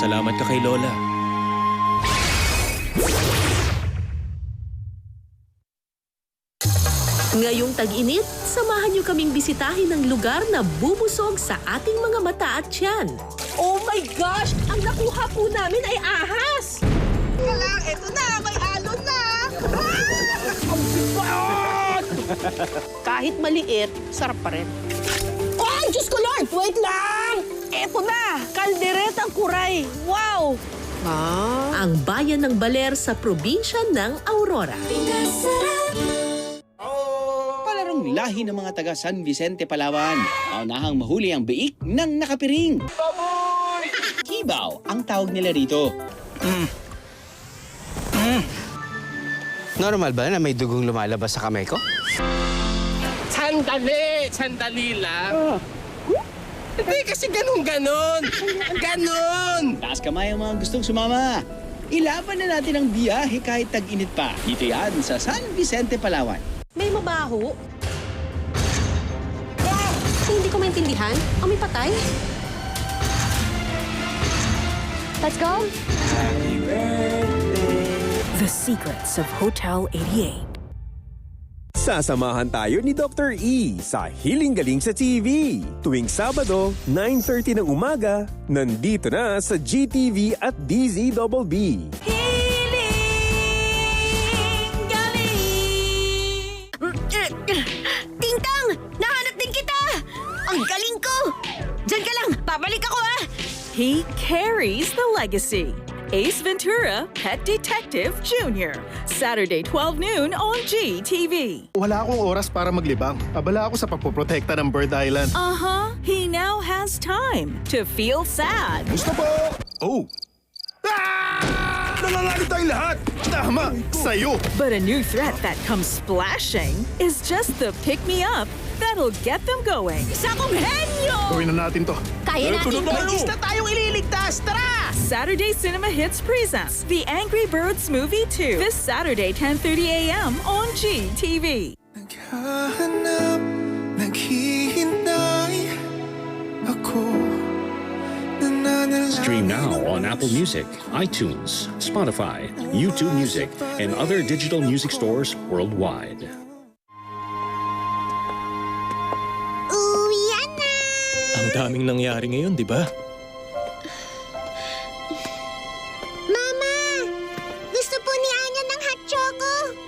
Pasalamat ka kay Lola. Ngayong tag-init, samahan niyo kaming bisitahin ang lugar na bubusog sa ating mga mata at tiyan. Oh my gosh! Ang nakuha po namin ay ahas! Kala, eto na! May alon na! Ang bigat! Kahit maliit, sarap pa rin. Oh, Diyos ko Lord! Wait lang! Eto na! Kalderetang kuray! Wow! Ang bayan ng Baler sa probinsya ng Aurora. Palarong lahi ng mga taga San Vicente, Palawan. Maunahang mahuli ang biik ng nakapiring. Baboy! Kibaw ang tawag nila rito. Normal ba na may dugong lumalabas sa kamay ko? Sandali! Sandali lang. Hindi kasi ganun-ganon. Ganon! Taas kamay ang mga gustong sumama. Ilaban na natin ang biyahe kahit tag-init pa. Dito yan sa San Vicente, Palawan. May mabaho. Hindi ko maintindihan. May patay? Let's go! The Secrets of Hotel 88. Sasamahan tayo ni Dr. E sa Hiling Galing sa TV. Tuwing Sabado, 9:30 ng umaga, nandito na sa GTV at DZBB. Tintang! Nahanap din kita! Ang galing ko! Diyan ka lang! Babalik ako ah! He carries the legacy. Ace Ventura, Pet Detective Jr. Saturday 12 noon on GTV. Wala akong oras para maglibang. Abala ako sa pagpoprotekta ng Bird Island. He now has time to feel sad. Gusto po! Oh! Ah! Nangangalit tayong lahat! Tama! Sa'yo! But a new threat that comes splashing is just the pick-me-up that'll get them going. Isa kong henyo! Gawin na natin to. Kaya natin May isa tayong ililigtas! Tara! Saturday Cinema Hits presents The Angry Birds Movie 2 this Saturday 10:30 a.m. on GTV. Naghahanap, naghihintay ako. Stream now on Apple Music, iTunes, Spotify, YouTube Music, and other digital music stores worldwide. Ang daming nangyari ngayon, di ba?